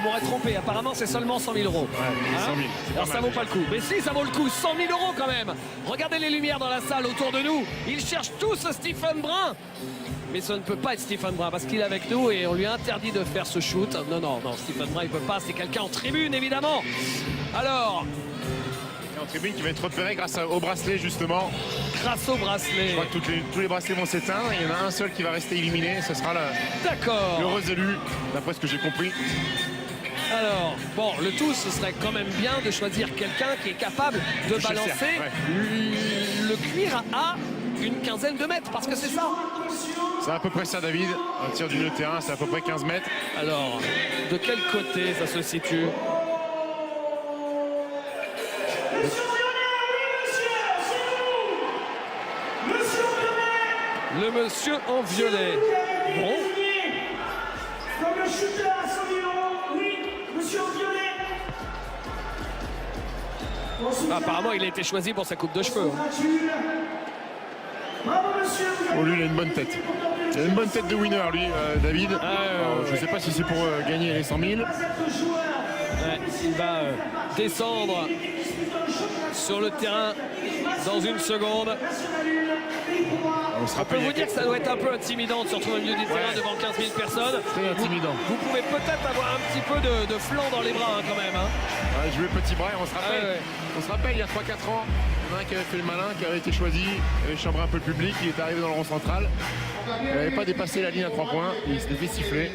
m'aurait trompé. Apparemment, c'est seulement 100 000 euros. Ouais, 100 000. Alors ça vaut pas le coup. Mais si, ça vaut le coup. 100 000 euros quand même. Regardez les lumières dans la salle autour de nous. Ils cherchent tous Stephen Brun. Mais ça ne peut pas être Stephen Brun parce qu'il est avec nous et on lui a interdit de faire ce shoot. Non, non, non, Stephen Brun, il peut pas. C'est quelqu'un en tribune, évidemment. Alors, En tribune qui va être repéré grâce au bracelet, justement. grâce au bracelet. Je crois que tous les bracelets vont s'éteindre. Il y en a un seul qui va rester éliminé. Ce sera D'accord. l'heureux élu, d'après ce que j'ai compris. Alors, bon, le tout, ce serait quand même bien de choisir quelqu'un qui est capable de Toucher le balancer cercle, le cuir à une quinzaine de mètres, parce que c'est ça. C'est à peu près ça, David. Un tir du milieu de terrain, c'est à peu près 15 mètres. Alors, de quel côté ça se situe? Le monsieur en violet. Bon. Comme le shooter à 100 000 euros, oui, monsieur en violet. Apparemment, il a été choisi pour sa coupe de cheveux. Bravo monsieur. Oh, lui, il a une bonne tête. Il a une bonne tête de winner, lui, David. Alors, je ne sais pas si c'est pour gagner les 100 000. Ouais, il va descendre sur le terrain dans une seconde. On se On peut rappelle, vous dire que ça doit être un peu intimidant de se retrouver au milieu du terrain devant 15 000 personnes. très intimidant. Vous pouvez peut-être avoir un petit peu de flanc dans les bras hein, quand même. Hein. Ouais, jouer petit bras, on se rappelle. Ouais. On se rappelle, il y a 3-4 ans, il y en a un qui avait fait le malin, qui avait été choisi, il avait chambré un peu le public, il est arrivé dans le rond central. Il n'avait pas dépassé la ligne à 3 points, il s'était fait siffler.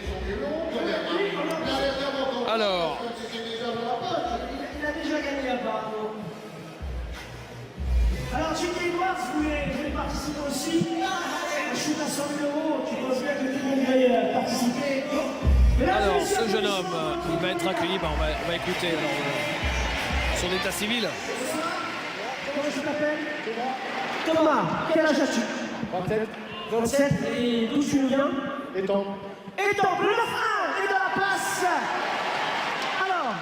Alors, Il a déjà gagné apparemment. Alors J.K. Edwards voulait participer aussi. Un shoot à 100 000 euros, tu penses bien que tout le monde veuille participer. Mesdames et alors messieurs, ce jeune homme, il va être accueilli. Bah, on va écouter alors, son état civil. Comment tu t'appelles? Thomas, quel âge as-tu? 27, 27. Et d'où tu nous viens? étant. Et donc, le 9-1 est dans la place. Alors,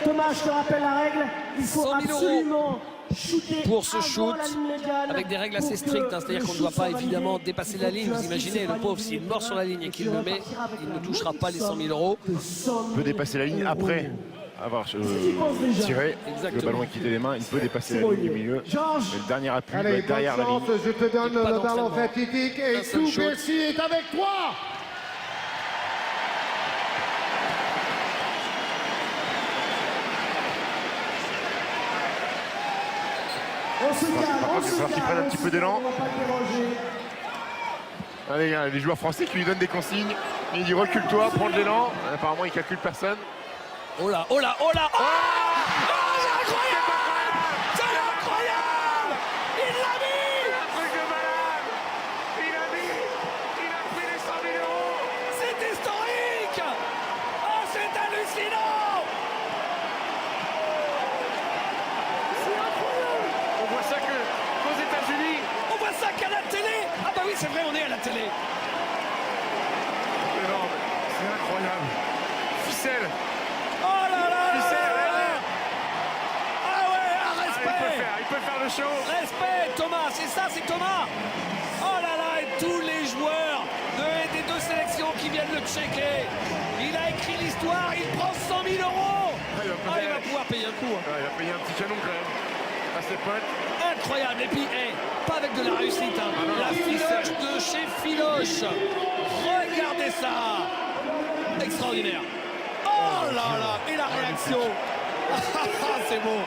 Thomas, je te rappelle la règle. Il faut 100 000 € absolument shooter pour ce avant shoot, la ligne médiane avec des règles pour assez que strictes, hein, c'est-à-dire le qu'on ne shoot doit pas soit évidemment validé. dépasser Il la faut ligne. que Vous tu imaginez, inscrives le c'est pauvre, validé. s'il mord sur la ligne et qu'il le met, repartira avec il la ne touchera pas les 100 000 euros. de 100 000 Il peut dépasser la ligne après avoir tiré. Exactement. Le ballon a quitté les mains, il peut dépasser la ligne du milieu. Georges, Mais le dernier appui doit Allez, être derrière la bonne ligne. chance, je te donne Pas le ballon d'entraînement. fatidique et Un seul tout shoot. Bercy est avec toi. on se calme, Par on contre, il va se falloir qu'il calme, prenne un on petit se peu d'élan. calme, on va pas le déranger. Allez, il y a les joueurs français qui lui donnent des consignes. Il dit recule-toi, prends de l'élan. Apparemment, il calcule personne. Oh là, oh là, oh là, oh, c'est incroyable! C'est incroyable! Il l'a mis! Truc de malade! Il a pris les 100 000 euros! C'est historique! Oh, c'est hallucinant! On voit ça qu'aux États-Unis. On voit ça qu'à la télé! Ah bah oui, c'est vrai, on est à la télé. Énorme, c'est incroyable. Ficelle, Oh là là! ficelle, regardez. Ah ouais, un Ah, respect! il peut faire le show. Respect, Thomas, c'est ça, c'est Thomas! Oh là là, et tous les joueurs des deux sélections qui viennent le checker. Il a écrit l'histoire, il prend 100 000 euros! Ah, Ah, il va pouvoir payer un coup. hein. Il a payé un petit canon quand même. À ses potes. Incroyable, et puis, pas avec de la réussite, hein. non, La non, filoche de chez Filoche. Regardez ça! Extraordinaire. Oh là là, et la réaction. C'est beau.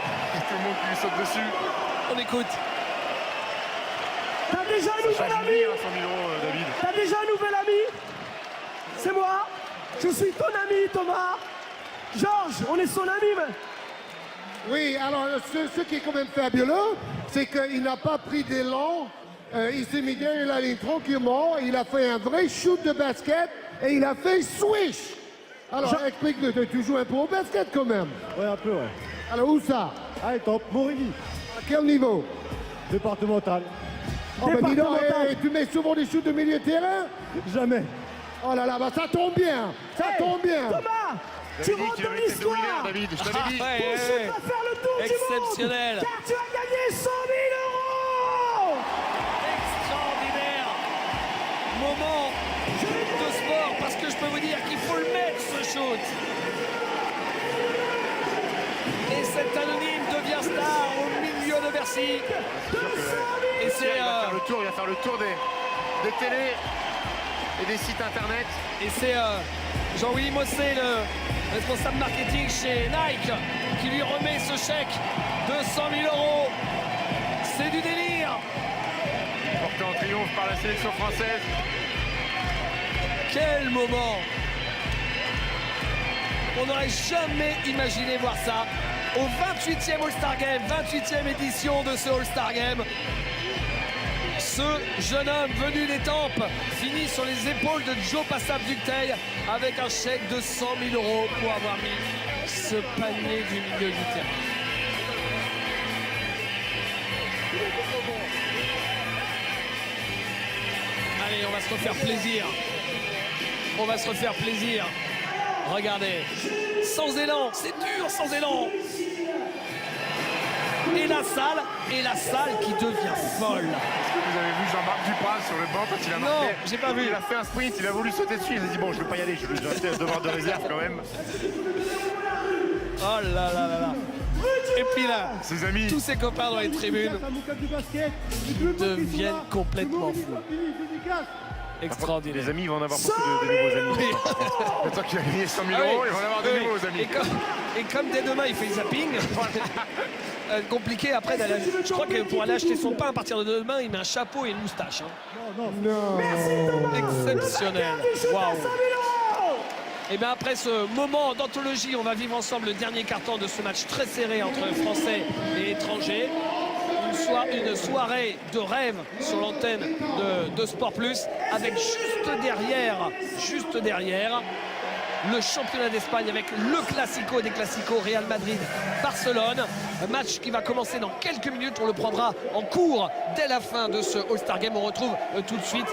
Tout le monde qui lui saute dessus. On écoute. T'as déjà un nouvel Change une ami? vie, hein, 100 000 euros, David. T'as déjà un nouvel ami? C'est moi. Je suis ton ami, Thomas. Georges, on est son ami. Mais... Oui, alors ce qui est quand même fabuleux, c'est qu'il n'a pas pris d'élan. Il s'est mis derrière la ligne tranquillement. Il a fait un vrai shoot de basket et il a fait swish. Alors explique-nous, tu joues un peu au basket quand même. Ouais, un peu, ouais. Alors où ça? Allez, top, Morigny, À quel niveau? départemental. Oh, ben dis donc, Départemental. tu mets souvent des shoots de milieu de terrain? Jamais. Oh là là, bah ça tombe bien. Ça tombe bien. Thomas, tu J'avais dit rentres qu'il dans avait été de winner, l'histoire. David. Je t'avais dit. Ouais, Ton ouais, shoot ouais. va faire le tour du monde. Exceptionnel. Car tu as gagné 100 000 euros. Extraordinaire moment de sport fort parce que je peux vous dire qu'il faut le mettre ce shoot. Et cet anonyme devient star au milieu de Bercy. Et c'est Il va faire le tour des télés et des sites internet. Et c'est Jean-Willy Mossé, le responsable marketing chez Nike, qui lui remet ce chèque de 100 000 €. C'est du délire. Porté en triomphe par la sélection française. Quel moment! On n'aurait jamais imaginé voir ça. Au 28e All-Star Game, 28e édition de ce All-Star Game. Ce jeune homme venu des Tempes finit sur les épaules de Joe Passap-Ducteil avec un chèque de 100 000 € pour avoir mis ce panier du milieu du terrain. Allez, on va se refaire plaisir. On va se refaire plaisir. Regardez, sans élan, c'est dur sans élan. Et la salle qui devient folle. Est-ce que vous avez vu Jean-Marc Dupraz sur le banc quand il a marqué? Non, j'ai pas vu. Il a fait un sprint, il a voulu sauter dessus. Il a dit bon, je ne vais pas y aller, je vais rester à devoir de réserve quand même. Oh là là là là. Et puis là, Ses amis. tous ses copains dans les tribunes deviennent complètement fous. Extraordinaire. Les amis, ils vont en avoir beaucoup de nouveaux amis. Maintenant qu'il a gagné 100 000 €, ils vont en avoir de nouveaux amis. Et comme dès demain il fait le zapping, compliqué après d'aller. Je crois que pour aller acheter son pain à partir de demain, il met un chapeau et une moustache. Hein. Exceptionnel. Waouh. Et bien après ce moment d'anthologie, on va vivre ensemble le dernier quart-temps de ce match très serré entre Français et étrangers. Une soirée de rêve sur l'antenne de Sport Plus, avec juste derrière le championnat d'Espagne avec le classico des classicos Real Madrid-Barcelone. Un match qui va commencer dans quelques minutes. On le prendra en cours dès la fin de ce All-Star Game. On retrouve tout de suite